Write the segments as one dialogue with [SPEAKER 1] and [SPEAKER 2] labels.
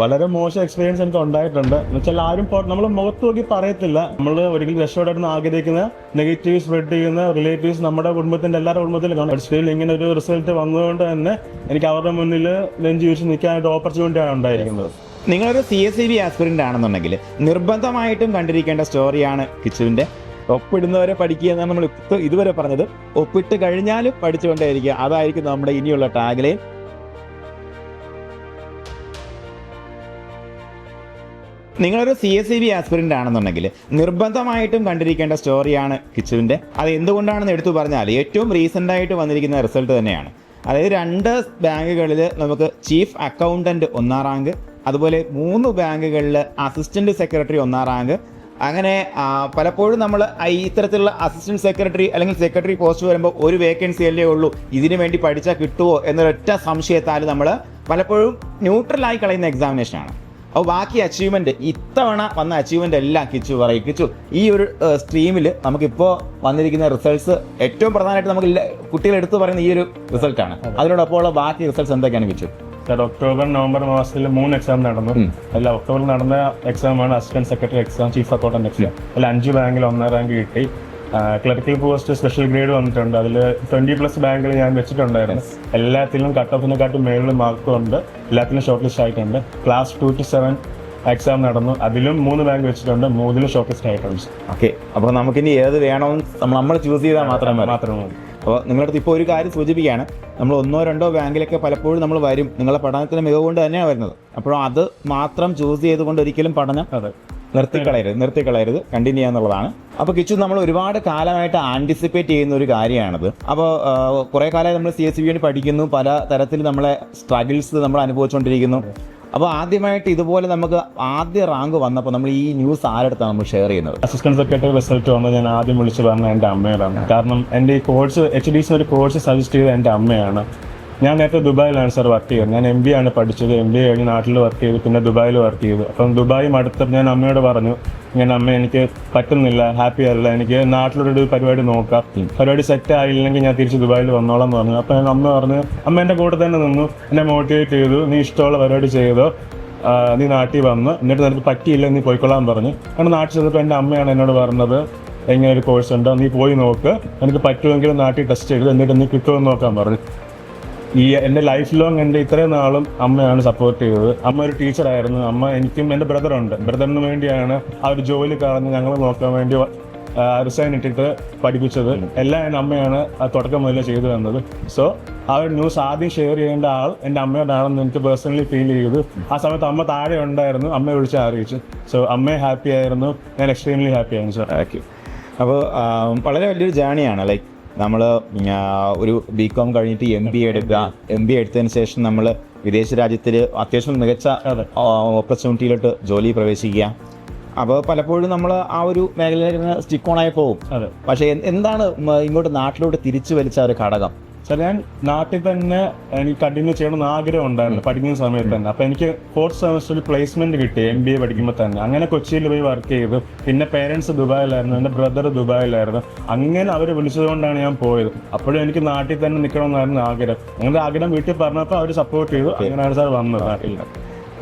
[SPEAKER 1] വളരെ മോശം എക്സ്പീരിയൻസ് എനിക്ക് ഉണ്ടായിട്ടുണ്ട്. എന്നുവെച്ചാൽ ആരും നമ്മൾ മുഖത്ത് നോക്കി പറയത്തില്ല. നമ്മൾ ഒരിക്കലും രക്ഷപ്പെടാൻ ആഗ്രഹിക്കുന്ന നെഗറ്റീവ് സ്പ്രെഡ് ചെയ്യുന്ന റിലേറ്റീവ്സ് നമ്മുടെ കുടുംബത്തിന്റെ എല്ലാവരുടെ കുടുംബത്തിലും കാണും. സ്റ്റിൽ ഇങ്ങനെ ഒരു റിസൾട്ട് വന്നതുകൊണ്ട് തന്നെ എനിക്ക് അവരുടെ മുന്നിൽ നെഞ്ചു വീഴ്ച നിൽക്കാനായിട്ട് ഓപ്പർച്യൂണിറ്റിയാണ് ഉണ്ടായിരിക്കുന്നത്.
[SPEAKER 2] നിങ്ങളൊരു CSEB ആസ്പിറന്റ് ആണെന്നുണ്ടെങ്കിൽ നിർബന്ധമായിട്ടും കണ്ടിരിക്കേണ്ട സ്റ്റോറിയാണ് കിച്ചുവിന്റെ. ഒപ്പിടുന്നവരെ പഠിക്കുക എന്നാണ് നമ്മൾ ഇതുവരെ പറഞ്ഞത്. ഒപ്പിട്ട് കഴിഞ്ഞാലും പഠിച്ചുകൊണ്ടേയിരിക്കുക, അതായിരിക്കും നമ്മുടെ ഇനിയുള്ള ടാഗ്ലൈൻ. നിങ്ങളൊരു CSEB ആസ്പിറന്റ് ആണെന്നുണ്ടെങ്കിൽ നിർബന്ധമായിട്ടും കണ്ടിരിക്കേണ്ട സ്റ്റോറിയാണ് കിച്ചുവിന്റെ. അത് എന്തുകൊണ്ടാണെന്ന് എടുത്തു പറഞ്ഞാൽ ഏറ്റവും റീസെന്റ് ആയിട്ട് വന്നിരിക്കുന്ന റിസൾട്ട് തന്നെയാണ്. അതായത് 2 ബാങ്കുകളിൽ നമുക്ക് ചീഫ് അക്കൗണ്ടന്റ് 1ാം റാങ്ക്, അതുപോലെ 3 ബാങ്കുകളിൽ അസിസ്റ്റന്റ് സെക്രട്ടറി 1ാം റാങ്ക്. അങ്ങനെ പലപ്പോഴും നമ്മൾ ഇത്തരത്തിലുള്ള അസിസ്റ്റന്റ് സെക്രട്ടറി അല്ലെങ്കിൽ സെക്രട്ടറി പോസ്റ്റ് വരുമ്പോൾ ഒരു വേക്കൻസി അല്ലേ ഉള്ളൂ, ഇതിനു വേണ്ടി പഠിച്ചാൽ കിട്ടുമോ എന്നൊരൊറ്റ സംശയത്താൽ നമ്മൾ പലപ്പോഴും ന്യൂട്രലായി കളയുന്ന എക്സാമിനേഷനാണ്. അപ്പോൾ ബാക്കി അച്ചീവ്മെൻറ്റ്, ഇത്തവണ വന്ന അച്ചീവ്മെൻ്റ് എല്ലാം കിച്ചു പറയും. കിച്ചു, ഈ ഒരു സ്ട്രീമിൽ നമുക്കിപ്പോൾ വന്നിരിക്കുന്ന റിസൾട്ട്സ് ഏറ്റവും പ്രധാനമായിട്ട് നമുക്ക് കുട്ടികൾ എടുത്തു പറയുന്ന ഈ ഒരു റിസൾട്ടാണ്. അതിനോടൊപ്പം ഉള്ള ബാക്കി റിസൾട്ട്സ് എന്തൊക്കെയാണ് കിച്ചു?
[SPEAKER 1] ഒക്ടോബർ നവംബർ മാസത്തിൽ 3 എക്സാം നടന്നു. അല്ല, ഒക്ടോബറിൽ നടന്ന എക്സാമാണ് assistant secretary exam, chief accountant exam. അതിൽ 5 ബാങ്കിൽ 1ാം റാങ്ക് കിട്ടി. ക്ലറിക്കൽ പോസ്റ്റ് സ്പെഷ്യൽ ഗ്രേഡ് വന്നിട്ടുണ്ട്. അതിൽ 20+ ബാങ്കുകൾ ഞാൻ വെച്ചിട്ടുണ്ടായിരുന്നു. എല്ലാത്തിലും കട്ട് ഓഫിനെക്കാട്ടും മേളിൽ മാർക്കും ഉണ്ട്. എല്ലാത്തിലും ഷോർട്ട് ലിസ്റ്റ് ആയിട്ടുണ്ട്. ക്ലാസ് 2 to 7 എക്സാം നടന്നു. അതിലും 3 ബാങ്ക് വെച്ചിട്ടുണ്ട്. 3 ഷോർട്ട് ലിസ്റ്റ് ആയിട്ടുണ്ട്.
[SPEAKER 2] ഓക്കെ, അപ്പോൾ നമുക്കിനി ഏത് വേണമെന്ന് നമ്മൾ ചൂസ് ചെയ്താൽ മാത്രമേ മതി. അപ്പോൾ നിങ്ങളുടെ അടുത്ത് ഇപ്പോൾ ഒരു കാര്യം സൂചിപ്പിക്കുകയാണ്, നമ്മൾ 1 or 2 ബാങ്കിലൊക്കെ പലപ്പോഴും നമ്മൾ വരും. നിങ്ങളുടെ പഠനത്തിന് മികവ് കൊണ്ട് തന്നെയാണ് വരുന്നത്. അപ്പോൾ അത് മാത്രം ചൂസ് ചെയ്തുകൊണ്ട് ഒരിക്കലും പഠനം നിർത്തിക്കളയരുത്, കണ്ടിന്യൂ ചെയ്യാന്നുള്ളതാണ്. അപ്പോൾ കിച്ചു, നമ്മൾ ഒരുപാട് കാലമായിട്ട് ആൻറ്റിസിപ്പേറ്റ് ചെയ്യുന്ന ഒരു കാര്യമാണത്. അപ്പോൾ കുറേ കാലമായി നമ്മൾ CSEB വേണ്ടി പഠിക്കുന്നു, പല തരത്തിൽ നമ്മളെ സ്ട്രഗിൾസ് നമ്മൾ അനുഭവിച്ചുകൊണ്ടിരിക്കുന്നു. അപ്പോൾ ആദ്യമായിട്ട് ഇതുപോലെ നമുക്ക് ആദ്യ റാങ്ക് വന്നപ്പോൾ നമ്മൾ ഈ ന്യൂസ് ആരെടുത്താണ് നമ്മൾ ഷെയർ ചെയ്യുന്നത്?
[SPEAKER 1] അസിസ്റ്റന്റ് സെക്രട്ടറി റിസൾട്ട് വന്നത് ഞാൻ ആദ്യം വിളിച്ച് പറഞ്ഞത് എൻ്റെ അമ്മയോടാണ്. കാരണം എൻ്റെ ഈ കോഴ്സ് HDC ഒരു കോഴ്സ് സജസ്റ്റ് ചെയ്തത് എൻ്റെ അമ്മയാണ്. ഞാൻ നേരത്തെ ദുബായിലാണ് സാർ വർക്ക് ചെയ്തത്. ഞാൻ MBA ആണ് പഠിച്ചത്. MBA കഴിഞ്ഞ് നാട്ടിൽ വർക്ക് ചെയ്തു, പിന്നെ ദുബായിൽ വർക്ക് ചെയ്തു. അപ്പം ദുബായി അടുത്തപ്പോൾ ഞാൻ അമ്മയോട് പറഞ്ഞു, ഇങ്ങനെ അമ്മ എനിക്ക് പറ്റുന്നില്ല, ഹാപ്പി അല്ല, എനിക്ക് നാട്ടിലൊരു പരിപാടി നോക്കാം, പരിപാടി സെറ്റ് ആയില്ലെങ്കിൽ ഞാൻ തിരിച്ച് ദുബായിൽ വന്നോളാം എന്ന് പറഞ്ഞു. അപ്പോൾ അമ്മ പറഞ്ഞു, അമ്മ എൻ്റെ കൂടെ തന്നെ നിന്നു, എന്നെ മോട്ടിവേറ്റ് ചെയ്തു. നീ ഇഷ്ടമുള്ള പരിപാടി ചെയ്തോ, നീ നാട്ടിൽ വന്ന്, എന്നിട്ട് നിനക്ക് പറ്റിയില്ല നീ പോയിക്കൊള്ളാൻ പറഞ്ഞു. കാരണം നാട്ടിൽ ചെന്നപ്പോൾ എൻ്റെ അമ്മയാണ് എന്നോട് പറഞ്ഞത്, എങ്ങനെ ഒരു കോഴ്സ് ഉണ്ടോ, നീ പോയി നോക്ക്, എനിക്ക് പറ്റുമെങ്കിലും നാട്ടിൽ ടെസ്റ്റ് ചെയ്ത് എന്നിട്ട് നീ കിട്ടുമെന്ന് നോക്കാൻ പറഞ്ഞു. ഈ എൻ്റെ ലൈഫ് ലോങ് എൻ്റെ ഇത്രയും നാളും അമ്മയാണ് സപ്പോർട്ട് ചെയ്തത്. അമ്മ ഒരു ടീച്ചറായിരുന്നു. അമ്മ എനിക്കും എൻ്റെ ബ്രദറുണ്ട്, ബ്രദറിന് വേണ്ടിയാണ് ആ ഒരു ജോലി കളഞ്ഞ് ഞങ്ങൾ നോക്കാൻ വേണ്ടി റിസൈൻ ഇട്ടിട്ട് പഠിപ്പിച്ചത്. എല്ലാം എൻ്റെ അമ്മയാണ് തുടക്കം മുതലേ ചെയ്തു തന്നത്. സോ ആ ഒരു ന്യൂസ് ആദ്യം ഷെയർ ചെയ്യേണ്ട ആൾ എൻ്റെ അമ്മയോടാണെന്ന് എനിക്ക് പേഴ്സണലി ഫീൽ ചെയ്തു. ആ സമയത്ത് അമ്മ താഴെ ഉണ്ടായിരുന്നു, അമ്മയെ വിളിച്ച് അറിയിച്ചു. സോ അമ്മയെ ഹാപ്പി ആയിരുന്നു, ഞാൻ എക്സ്ട്രീംലി ഹാപ്പി ആയിരുന്നു സാർ.
[SPEAKER 2] ഓക്കെ, അപ്പോൾ വളരെ വലിയൊരു ജേണിയാണ്. ലൈക്ക് നമ്മൾ ഒരു BCom കഴിഞ്ഞിട്ട് MBA എടുക്കുക, MBA എടുത്തതിന് ശേഷം നമ്മൾ വിദേശ രാജ്യത്തിൽ അത്യാവശ്യം മികച്ച ഓപ്പർച്യൂണിറ്റിയിലോട്ട് ജോലി പ്രവേശിക്കുക. അപ്പോൾ പലപ്പോഴും നമ്മൾ ആ ഒരു മേഖലയിൽ സ്റ്റിക്ക് ഓണായി പോകും. പക്ഷേ എന്താണ് ഇങ്ങോട്ട് നാട്ടിലോട്ട് തിരിച്ചു വലിച്ച ഒരു ഘടകം?
[SPEAKER 1] സാർ, ഞാൻ നാട്ടിൽ തന്നെ എനിക്ക് കണ്ടിന്യൂ ചെയ്യണമെന്ന് ആഗ്രഹം ഉണ്ടായിരുന്നു പഠിക്കുന്ന സമയത്ത് തന്നെ. അപ്പോൾ എനിക്ക് 4th സെമസ്റ്ററിൽ പ്ലേസ്മെന്റ് കിട്ടി MBA പഠിക്കുമ്പോൾ തന്നെ. അങ്ങനെ കൊച്ചിയിൽ പോയി വർക്ക് ചെയ്തു. പിന്നെ പേരൻസ് ദുബായിലായിരുന്നു, എൻ്റെ ബ്രദർ ദുബായിലായിരുന്നു. അങ്ങനെ അവർ വിളിച്ചതുകൊണ്ടാണ് ഞാൻ പോയത്. അപ്പോഴും എനിക്ക് നാട്ടിൽ തന്നെ നിൽക്കണമെന്നായിരുന്നു ആഗ്രഹം. അങ്ങനെ ആഗ്രഹം വീട്ടിൽ പറഞ്ഞപ്പോൾ അവർ സപ്പോർട്ട് ചെയ്തു. അങ്ങനെയാണ് സാർ വന്നത് നാട്ടിൽ.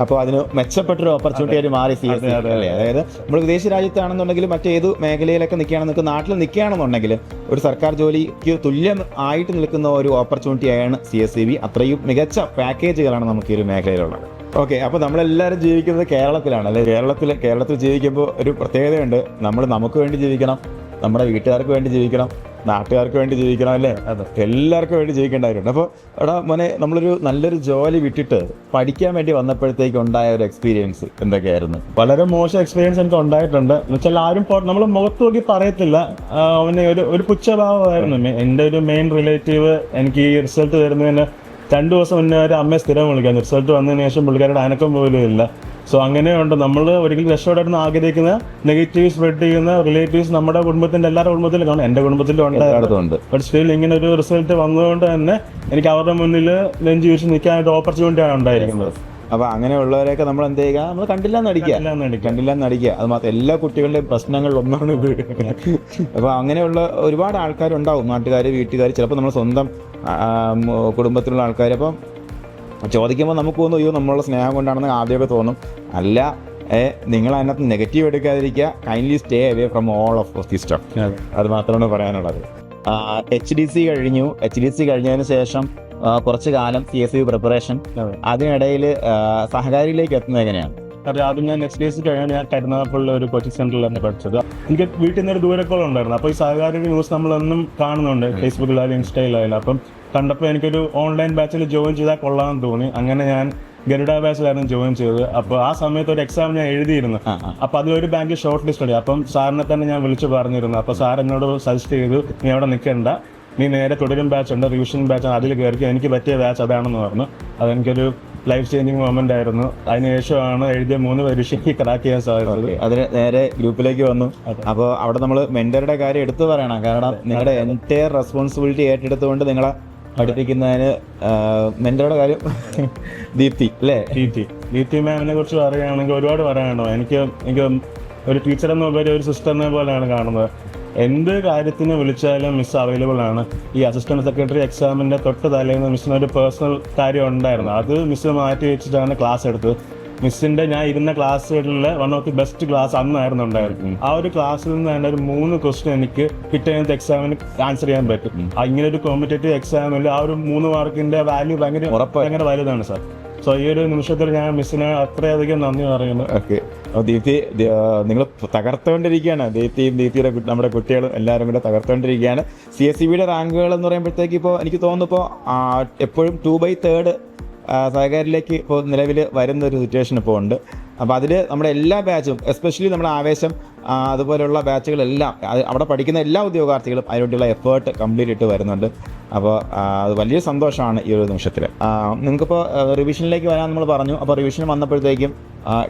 [SPEAKER 2] അപ്പോൾ അതിന് മെച്ചപ്പെട്ടൊരു ഓപ്പർച്യൂണിറ്റി ആയിട്ട് മാറി CSEB അല്ലേ? അതായത് നമ്മൾ വിദേശ രാജ്യത്താണെന്നുണ്ടെങ്കിൽ മറ്റേത് മേഖലയിലൊക്കെ നിൽക്കുകയാണെന്ന് നാട്ടിൽ നിൽക്കുകയാണെന്നുണ്ടെങ്കിൽ ഒരു സർക്കാർ ജോലിക്ക് തുല്യം ആയിട്ട് നിൽക്കുന്ന ഒരു ഓപ്പർച്യൂണിറ്റിയാണ് CSEB. അത്രയും മികച്ച പാക്കേജുകളാണ് നമുക്ക് ഈ ഒരു മേഖലയിലുള്ളത്. ഓക്കെ, അപ്പോൾ നമ്മളെല്ലാവരും ജീവിക്കുന്നത് കേരളത്തിലാണ് അല്ലേ? കേരളത്തിൽ ജീവിക്കുമ്പോൾ ഒരു പ്രത്യേകതയുണ്ട്. നമുക്ക് വേണ്ടി ജീവിക്കണം, നമ്മുടെ വീട്ടുകാർക്ക് വേണ്ടി ജീവിക്കണം, നാട്ടുകാർക്ക് വേണ്ടി ജീവിക്കണം അല്ലേ? എല്ലാവർക്കും വേണ്ടി ജീവിക്കേണ്ടവരുണ്ട്. അപ്പോൾ മോനെ, നമ്മളൊരു നല്ലൊരു ജോലി വിട്ടിട്ട് പഠിക്കാൻ വേണ്ടി വന്നപ്പോഴത്തേക്ക് ഉണ്ടായ ഒരു എക്സ്പീരിയൻസ് എന്തൊക്കെയായിരുന്നു?
[SPEAKER 1] വളരെ മോശം എക്സ്പീരിയൻസ് എനിക്ക് ഉണ്ടായിട്ടുണ്ട്. എന്നുവെച്ചാൽ ആരും നമ്മൾ മുഖത്ത് നോക്കി പറയത്തില്ല. അവന് ഒരു പുച്ഛഭാവമായിരുന്നു. എൻ്റെ ഒരു മെയിൻ റിലേറ്റീവ് എനിക്ക് ഈ റിസൾട്ട് വരുന്നതിന് 2 ദിവസം മുന്നേ വരെ അമ്മയെ സ്ഥിരം വിളിക്കാൻ, റിസൾട്ട് വന്നതിന് ശേഷം പുള്ളിക്കാരുടെ അനക്കം പോലും ഇല്ല. സോ അങ്ങനെയുണ്ട്. നമ്മൾ ഒരിക്കലും രക്ഷപ്പെടാൻ ആഗ്രഹിക്കുന്ന നെഗറ്റീവ് സ്പ്രെഡ് ചെയ്യുന്ന റിലേറ്റീവ്സ് നമ്മുടെ കുടുംബത്തിന്റെ എല്ലാവരുടെ കുടുംബത്തിലും കാണും, എൻ്റെ കുടുംബത്തിലും ഉണ്ട്. ബട്ട് സ്റ്റിൽ ഇങ്ങനെ ഒരു റിസൾട്ട് വന്നതുകൊണ്ട് തന്നെ എനിക്ക് അവരുടെ മുന്നിൽ നെഞ്ചു വീഴ്ച നിൽക്കാനായിട്ട് ഓപ്പർച്യൂണിറ്റിയാണ് ഉണ്ടായിരിക്കുന്നത്.
[SPEAKER 2] അപ്പോൾ അങ്ങനെയുള്ളവരെയൊക്കെ നമ്മൾ എന്ത് ചെയ്യുക? നമ്മൾ കണ്ടില്ലാന്ന് നടിക്കുക. അത് മാത്രം എല്ലാ കുട്ടികളുടെയും പ്രശ്നങ്ങളിൽ ഒന്നാണ് ഇത്. അപ്പോൾ അങ്ങനെയുള്ള ഒരുപാട് ആൾക്കാരുണ്ടാവും, നാട്ടുകാർ, വീട്ടുകാർ, ചിലപ്പോൾ നമ്മൾ സ്വന്തം കുടുംബത്തിലുള്ള ആൾക്കാർ. അപ്പം ചോദിക്കുമ്പോൾ നമുക്ക് തോന്നും അയ്യോ നമ്മളുടെ സ്നേഹം കൊണ്ടാണെന്ന് ആദ്യമൊക്കെ തോന്നും. അല്ല, നിങ്ങൾ അതിനകത്ത് നെഗറ്റീവ് എടുക്കാതിരിക്കുക. Kindly stay away from all of the stuff. അത് മാത്രമാണ് പറയാനുള്ളത്. HDC കഴിഞ്ഞു. HDC കഴിഞ്ഞതിന് ശേഷം കുറച്ച് കാലം CSV പ്രിപ്പറേഷൻ. അതിനിടയിൽ സഹകാരിയിലേക്ക് എത്തുന്നത് എങ്ങനെയാണ്?
[SPEAKER 1] ആദ്യം ഞാൻ HDC കഴിഞ്ഞാൽ ഞാൻ കരുനാഗപ്പള്ളിയിലെ ഒരു കോച്ചിങ് സെന്ററിലാണ് പഠിച്ചത്. എനിക്ക് വീട്ടിൽ നിന്ന് ഒരു ദൂരക്കോളം ഉണ്ടായിരുന്നു. അപ്പോൾ ഈ സഹകാരി ന്യൂസ് നമ്മളൊന്നും കാണുന്നുണ്ട്, ഫേസ്ബുക്കിലായാലും ഇൻസ്റ്റയിലായാലും. അപ്പം കണ്ടപ്പോൾ എനിക്കൊരു ഓൺലൈൻ ബാച്ചിൽ ജോയിൻ ചെയ്താൽ കൊള്ളാമെന്ന് തോന്നി. അങ്ങനെ ഞാൻ ഗരുഡ ബാച്ചിലായിരുന്നു ജോയിൻ ചെയ്തത്. അപ്പോൾ ആ സമയത്ത് ഒരു എക്സാം ഞാൻ എഴുതിയിരുന്നു. അപ്പോൾ അതിലൊരു ബാങ്കിൽ ഷോർട്ട് ലിസ്റ്റ് ഉണ്ട്. അപ്പം സാറിനെ തന്നെ ഞാൻ വിളിച്ച് പറഞ്ഞിരുന്നു. അപ്പോൾ സാർ എന്നോട് സജസ്റ്റ് ചെയ്തു, നീ അവിടെ നിൽക്കണ്ട, നീ നേരെ തുടരും ബാച്ച് ഉണ്ട്, റിവിഷൻ ബാച്ച്, അതിൽ കയറി. എനിക്ക് പറ്റിയ ബാച്ച് അതാണെന്ന് പറഞ്ഞു. അതെനിക്കൊരു ലൈഫ് ചേഞ്ചിങ് മൊമെന്റ് ആയിരുന്നു. അതിനുശേഷമാണ് എഴുതിയ 3 പരീക്ഷയ്ക്ക് ക്രാക്ക് ചെയ്യാൻ സാധിച്ചത്.
[SPEAKER 2] അതിന് നേരെ ഗ്രൂപ്പിലേക്ക് വന്നു. അപ്പോൾ അവിടെ നമ്മൾ മെന്ററുടെ കാര്യം എടുത്തു പറയണം. കാരണം നിങ്ങളുടെ എൻറ്റയർ റെസ്പോൺസിബിലിറ്റി ഏറ്റെടുത്തുകൊണ്ട് നിങ്ങളെ പഠിപ്പിക്കുന്നതിന് മെന്ററുടെ കാര്യം ദീപ്തി അല്ലേ?
[SPEAKER 1] ദീപ്തി മാമിനെ കുറിച്ച് പറയുകയാണെങ്കിൽ ഒരുപാട് പറയാനുണ്ടോ. എനിക്ക് ഒരു ടീച്ചറെന്ന ഉപരി ഒരു സിസ്റ്ററിനെ പോലെയാണ് കാണുന്നത്. എന്ത് കാര്യത്തിന് വിളിച്ചാലും മിസ് അവൈലബിൾ ആണ്. ഈ അസിസ്റ്റന്റ് സെക്രട്ടറി എക്സാമിന്റെ തൊട്ട് തലേന്ന് മിസ്സിന് ഒരു പേഴ്സണൽ കാര്യം ഉണ്ടായിരുന്നു. അത് മിസ് മാറ്റി വെച്ചിട്ടാണ് ക്ലാസ് എടുത്തത്. മിസ്സിന്റെ ഞാൻ ഇരുന്ന ക്ലാസ്സുകളിലെ one of the best class അന്നായിരുന്നു ഉണ്ടായിരുന്നു. ആ ഒരു ക്ലാസ്സിൽ നിന്ന് തന്നെ ഒരു 3 ക്വസ്റ്റ്യൻ എനിക്ക് പിറ്റേന്നത്തെ എക്സാമിന് ആൻസർ ചെയ്യാൻ പറ്റും. ഇങ്ങനെ ഒരു കോമ്പറ്റേറ്റീവ് എക്സാമിൽ ആ ഒരു 3 മാർക്കിന്റെ വാല്യൂ ഭയങ്കര വലുതാണ് സാർ. സോ ഈ ഒരു നിമിഷത്തിൽ ഞാൻ മിസ്സിന് അത്രയധികം നന്ദി പറയുന്നു.
[SPEAKER 2] ഓക്കെ, ദീപ്തി നിങ്ങൾ തകർത്തുകൊണ്ടിരിക്കുകയാണ്. ദീപ്തിയുടെ നമ്മുടെ കുട്ടികളും എല്ലാവരും കൂടെ തകർത്തുകൊണ്ടിരിക്കുകയാണ്. CSCBയുടെ റാങ്കുകൾ എന്ന് പറയുമ്പോഴത്തേക്ക് ഇപ്പോൾ എനിക്ക് തോന്നുന്നു ഇപ്പോൾ എപ്പോഴും 2/3 സഹകാരിലേക്ക് ഇപ്പോൾ നിലവിൽ വരുന്ന ഒരു സിറ്റുവേഷൻ ഇപ്പോൾ ഉണ്ട്. അപ്പോൾ അതിൽ നമ്മുടെ എല്ലാ ബാച്ചും, എസ്പെഷ്യലി നമ്മുടെ ആവേശം അതുപോലെയുള്ള ബാച്ചുകളെല്ലാം അവിടെ പഠിക്കുന്ന എല്ലാ ഉദ്യോഗാർത്ഥികളും അതിനോട്ടുള്ള എഫേർട്ട് കംപ്ലീറ്റ് ഇട്ട് വരുന്നുണ്ട്. അപ്പോൾ അത് വലിയ സന്തോഷമാണ് ഈ ഒരു നിമിഷത്തിൽ. നിങ്ങൾക്കിപ്പോൾ റിവിഷനിലേക്ക് വരാൻ നമ്മൾ പറഞ്ഞു. അപ്പോൾ റിവിഷൻ വന്നപ്പോഴത്തേക്കും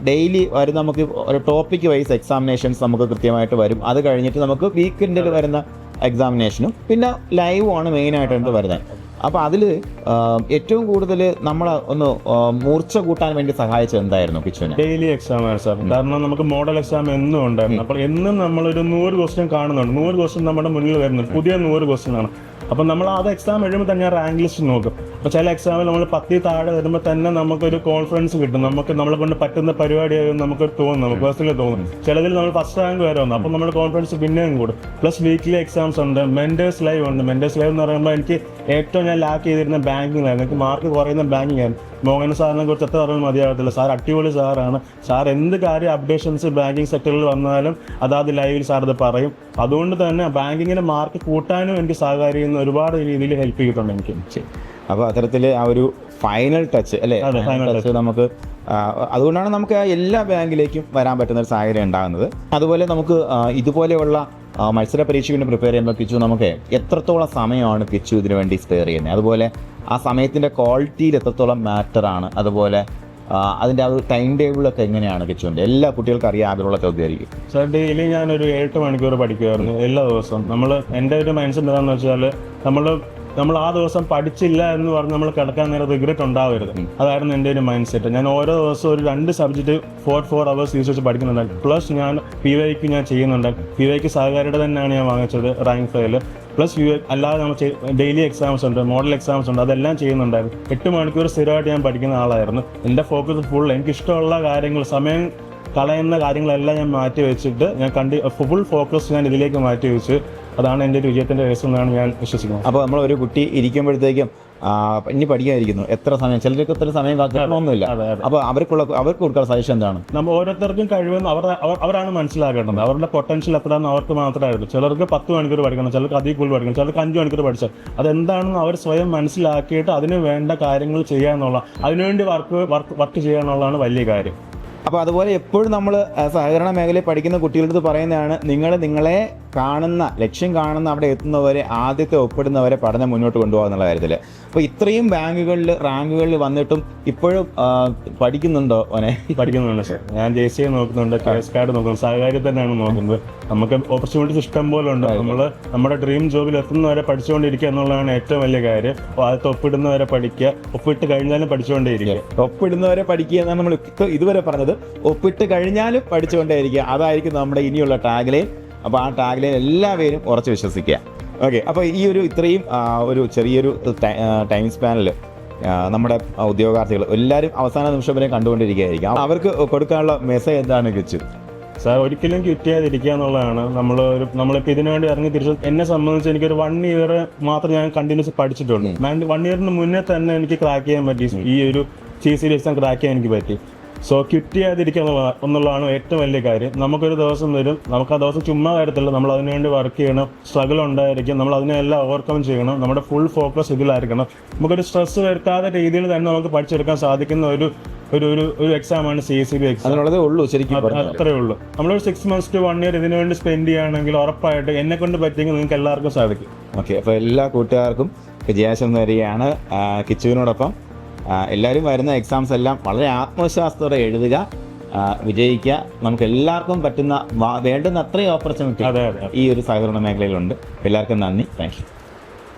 [SPEAKER 2] ഡെയിലി വരും നമുക്ക് ഒരു ടോപ്പിക് വൈസ് എക്സാമിനേഷൻസ് നമുക്ക് കൃത്യമായിട്ട് വരും. അത് കഴിഞ്ഞിട്ട് നമുക്ക് വീക്കെൻഡിൽ വരുന്ന എക്സാമിനേഷനും പിന്നെ ലൈവും ആണ് മെയിനായിട്ട് വരുന്നത്. അപ്പോൾ അതിൽ ഏറ്റവും കൂടുതൽ നമ്മളെ ഒന്ന് മൂർച്ച കൂട്ടാൻ വേണ്ടി സഹായിച്ചത് എന്തായിരുന്നു കിച്ചുവിന്?
[SPEAKER 1] ഡെയിലി എക്സാം ആണ് സാർ. കാരണം നമുക്ക് മോഡൽ എക്സാം എന്നും ഉണ്ടായിരുന്നു. അപ്പോൾ എന്നും നമ്മളൊരു 100 ക്വസ്റ്റ്യൻ കാണുന്നുണ്ട്. 100 ക്വസ്റ്റ്യൻ നമ്മുടെ മുന്നിൽ വരുന്നുണ്ട്. പുതിയ 100 ക്വസ്റ്റ്യൻ ആണ്. അപ്പം നമ്മൾ അത് എക്സാം എഴുതുമ്പോൾ തന്നെ റാങ്ക് ലിസ്റ്റ് നോക്കും. അപ്പോൾ ചില എക്സാമിൽ നമ്മൾ 10 താഴെ വരുമ്പോൾ തന്നെ നമുക്കൊരു കോൺഫിഡൻസ് കിട്ടും. നമ്മളെ കൊണ്ട് പറ്റുന്ന പരിപാടിയായിരുന്നു നമുക്ക് തോന്നും, നമുക്ക് പേഴ്സണലി തോന്നും. ചിലതിൽ നമ്മൾ ഫസ്റ്റ് റാങ്ക് വരെ വന്നു. അപ്പം നമ്മുടെ കോൺഫിഡൻസ് പിന്നെയും കൂടും. പ്ലസ് വീക്ക്ലി എക്സാംസ് ഉണ്ട്, മെന്റേഴ്സ് ലൈവ് ഉണ്ട്. മെന്റേഴ്സ് ലൈവ് എന്ന് പറയുമ്പോൾ എനിക്ക് ഏറ്റവും ഞാൻ ലാക്ക് ചെയ്തിരുന്ന ബാങ്കിങ് ആയിരുന്നു. എനിക്ക് മാർക്ക് കുറയുന്ന ബാങ്കിങ് ആയിരുന്നു. മോഹൻ സാറിനെ കുറിച്ച് എത്ര പറഞ്ഞാൽ മതിയാകത്തില്ല. സാർ അടിപൊളി സാറാണ്. സാർ എന്ത് കാര്യം അപ്ഡേഷൻസ് ബാങ്കിങ് സെക്ടറിൽ വന്നാലും അതാത് ലൈവിൽ സാർ ഇത് പറയും. അതുകൊണ്ട് തന്നെ ബാങ്കിങ്ങിന്റെ മാർക്ക് കൂട്ടാനും എനിക്ക് സഹകരിക്കുന്ന ഒരുപാട് രീതിയിൽ ഹെൽപ്പ് ചെയ്തിട്ടുണ്ട് എനിക്ക്.
[SPEAKER 2] അപ്പോൾ അത്തരത്തിൽ ആ ഒരു ഫൈനൽ ടച്ച് അല്ലേ, ഫൈനൽ ടച്ച് നമുക്ക് അതുകൊണ്ടാണ് നമുക്ക് എല്ലാ ബാങ്കിലേക്കും വരാൻ പറ്റുന്ന ഒരു സാഹചര്യം ഉണ്ടാകുന്നത്. അതുപോലെ നമുക്ക് ഇതുപോലെയുള്ള മത്സര പരീക്ഷയ്ക്ക് വേണ്ടി പ്രിപ്പയർ ചെയ്യുമ്പോൾ കിച്ചു നമുക്ക് എത്രത്തോളം സമയമാണ് കിച്ചു ഇതിനു വേണ്ടി സ്പെയർ ചെയ്യുന്നത്? അതുപോലെ ആ സമയത്തിൻ്റെ ക്വാളിറ്റിയിൽ എത്രത്തോളം മാറ്ററാണ്? അതുപോലെ അതിൻ്റെ ആ ഒരു ടൈം ടേബിളൊക്കെ എങ്ങനെയാണ് കിച്ചുവിൻ്റെ? എല്ലാ കുട്ടികൾക്കും അറിയാൻ ആഗ്രഹമുള്ള ചോദ്യമായിരിക്കും.
[SPEAKER 1] സാർ ഡെയിലി ഞാനൊരു 8 മണിക്കൂർ പഠിക്കുമായിരുന്നു എല്ലാ ദിവസവും. എൻ്റെ ഒരു മൈൻഡ് സെറ്റ് എന്താണെന്ന് വെച്ചാൽ നമ്മൾ ആ ദിവസം പഠിച്ചില്ല എന്ന് പറഞ്ഞ് നമ്മൾ കിടക്കാൻ നേരം റിഗ്രറ്റ് ഉണ്ടാവരുത്. അതായിരുന്നു എൻ്റെ ഒരു മൈൻഡ് സെറ്റ്. ഞാൻ ഓരോ ദിവസവും ഒരു 2 സബ്ജക്റ്റ് 4 hours യൂസ് വെച്ച് പഠിക്കുന്നുണ്ടായിരുന്നു. പ്ലസ് ഞാൻ PYQ ഞാൻ ചെയ്യുന്നുണ്ടായിരുന്നു. PYQ സഹകാരിയുടെ തന്നെയാണ് ഞാൻ വാങ്ങിച്ചത്, റാങ്ക് ഫയൽ. പ്ലസ് അല്ലാതെ നമ്മൾ ഡെയിലി എക്സാംസ് ഉണ്ട്, മോഡൽ എക്സാംസ് ഉണ്ട്, അതെല്ലാം ചെയ്യുന്നുണ്ടായിരുന്നു. 8 മണിക്കൂർ സ്ഥിരമായിട്ട് ഞാൻ പഠിക്കുന്ന ആളായിരുന്നു. എൻ്റെ ഫോക്കസ് ഫുൾ എനിക്കിഷ്ടമുള്ള കാര്യങ്ങൾ, സമയം കളയുന്ന കാര്യങ്ങളെല്ലാം ഞാൻ മാറ്റി വെച്ചിട്ട് ഞാൻ ഫുൾ ഫോക്കസ് ഞാൻ ഇതിലേക്ക് മാറ്റി വെച്ച്. അതാണ് എൻ്റെ ഒരു വിജയത്തിൻ്റെ രഹസ്യം എന്നാണ് ഞാൻ വിശ്വസിക്കുന്നത്.
[SPEAKER 2] അപ്പോൾ നമ്മൾ ഒരു കുട്ടി ഇരിക്കുമ്പോഴത്തേക്കും ഇനി പഠിക്കാതിരിക്കുന്നു, എത്ര സമയം, ചിലർക്ക് എത്ര സമയം കാക്കണമെന്നില്ല. അപ്പോൾ അവർക്ക് കൊടുക്കുന്ന സജഷൻ എന്താണ്?
[SPEAKER 1] നമ്മൾ ഓരോരുത്തർക്കും കഴിവെന്ന് അവരാണ് മനസ്സിലാക്കേണ്ടത്. അവരുടെ പൊട്ടൻഷ്യൽ എത്രയാണെന്ന് അവർക്ക് മാത്രമേ അറിയൂ. ചിലർക്ക് 10 മണിക്കൂർ പഠിക്കണം, ചിലർക്ക് അതിൽ കൂടുതൽ പഠിക്കണം, ചിലർക്ക് 5 മണിക്കൂർ പഠിച്ചാൽ അതെന്താണെന്ന് അവർ സ്വയം മനസ്സിലാക്കിയിട്ട് അതിന് വേണ്ട കാര്യങ്ങൾ ചെയ്യാന്നുള്ള, അതിനുവേണ്ടി വർക്ക് ചെയ്യാന്നുള്ളതാണ് വലിയ കാര്യം.
[SPEAKER 2] അപ്പോൾ അതുപോലെ എപ്പോഴും നമ്മൾ സഹകരണ മേഖലയിൽ പഠിക്കുന്ന കുട്ടികളടുത്ത് പറയുന്നതാണ്, നിങ്ങളെ കാണുന്ന, ലക്ഷ്യം കാണുന്ന അവിടെ എത്തുന്നവരെ, ആദ്യത്തെ ഒപ്പിടുന്നവരെ പഠനം മുന്നോട്ട് കൊണ്ടുപോകുക എന്നുള്ള കാര്യത്തിൽ. അപ്പോൾ ഇത്രയും റാങ്കുകളിൽ വന്നിട്ടും ഇപ്പോഴും പഠിക്കുന്നുണ്ടോ?
[SPEAKER 1] പഠിക്കുന്നുണ്ട് സാർ. ഞാൻ JCA നോക്കുന്നുണ്ട്, KS കാർഡ് നോക്കുന്നുണ്ട്, സഹകാരി തന്നെയാണ് നോക്കുന്നത്. നമുക്ക് ഓപ്പർച്യൂണിറ്റീസ് ഇഷ്ടം പോലെ ഉണ്ട്. നമ്മുടെ ഡ്രീം ജോബിൽ എത്തുന്നവരെ പഠിച്ചുകൊണ്ടിരിക്കുക എന്നുള്ളതാണ് ഏറ്റവും വലിയ കാര്യം. അപ്പോൾ ആദ്യത്തെ ഒപ്പിടുന്നവരെ പഠിക്കുക, ഒപ്പിട്ട് കഴിഞ്ഞാലും പഠിച്ചുകൊണ്ടേയിരിക്കുക.
[SPEAKER 2] ഒപ്പിടുന്നവരെ പഠിക്കുക എന്നാണ് നമ്മൾ ഇതുവരെ പറഞ്ഞത്. ഒപ്പിട്ട് കഴിഞ്ഞാലും പഠിച്ചുകൊണ്ടേയിരിക്കുക, അതായിരിക്കും നമ്മുടെ ഇനിയുള്ള ടാഗ്ലൈൻ. അപ്പോൾ ആ ടാഗ്ലൈൻ എല്ലാവരും ഉറച്ച് വിശ്വസിക്കുക. ഓക്കെ, അപ്പോൾ ഈ ഇത്രയും ഒരു ചെറിയൊരു ടൈം സ്പാനിൽ നമ്മുടെ ഉദ്യോഗാർത്ഥികൾ എല്ലാവരും അവസാന നിമിഷം വരെ കണ്ടുകൊണ്ടിരിക്കുകയായിരിക്കും. അവർക്ക് കൊടുക്കാനുള്ള മെസ്സേജ് എന്താണ് കിച്ചു?
[SPEAKER 1] സാർ ഒരിക്കലും ക്വിറ്റ് ചെയ്യാതിരിക്കുക എന്നുള്ളതാണ്. നമ്മളിപ്പോൾ ഇതിനു വേണ്ടി ഇറങ്ങി തിരിച്ചു. എന്നെ സംബന്ധിച്ച് എനിക്കൊരു 1 ഇയർ മാത്രം ഞാൻ കണ്ടിന്യൂസ് പഠിച്ചിട്ടുള്ളൂ. 1 ഇയറിന് മുന്നേ തന്നെ എനിക്ക് ക്രാക്ക് ചെയ്യാൻ പറ്റി, ഈ ഒരു CCD എക്സാം ക്രാക്ക് ചെയ്യാൻ എനിക്ക് പറ്റി. സോ ക്വിറ്റ് ചെയ്യാതിരിക്കുക എന്നുള്ളതാണ് ഏറ്റവും വലിയ കാര്യം. നമുക്കൊരു ദിവസം വരും, നമുക്ക് ആ ദിവസം ചുമ്മാ കാര്യത്തില്ല, നമ്മൾ അതിനുവേണ്ടി വർക്ക് ചെയ്യണം, സ്ട്രഗിൾ ഉണ്ടായിരിക്കും, നമ്മൾ അതിനെല്ലാം ഓവർകം ചെയ്യണം, നമ്മുടെ ഫുൾ ഫോക്കസ് ഇതിലായിരിക്കണം. നമുക്കൊരു സ്ട്രെസ് വരുത്താത്ത രീതിയിൽ തന്നെ നമുക്ക് പഠിച്ചെടുക്കാൻ സാധിക്കുന്ന ഒരു എക്സാമാണ് CSEB എക്സാം.
[SPEAKER 2] അതിനുള്ളതേ ഉള്ളൂ ശരിക്കും.
[SPEAKER 1] അത്രേ ഉള്ളൂ. നമ്മളൊരു 6 months to 1 year ഇതിനു വേണ്ടി സ്പെൻഡ് ചെയ്യുകയാണെങ്കിൽ ഉറപ്പായിട്ട് എന്നെ കൊണ്ട് പറ്റിയെങ്കിൽ നിങ്ങൾക്ക് എല്ലാവർക്കും സാധിക്കും.
[SPEAKER 2] ഓക്കെ, അപ്പോൾ എല്ലാ കൂട്ടുകാർക്കും വിജയാശം നേരുകയാണ്. കിച്ചുവിനോടൊപ്പം എല്ലാവരും വരുന്ന എക്സാംസ് എല്ലാം വളരെ ആത്മവിശ്വാസത്തോടെ എഴുതുക, വിജയിക്കുക. നമുക്ക് എല്ലാവർക്കും പറ്റുന്ന വേണ്ടുന്ന അത്രയും ഓപ്പർച്യൂണിറ്റി ഈ ഒരു സഹകരണ മേഖലയിലുണ്ട്. എല്ലാവർക്കും നന്ദി, താങ്ക് യു.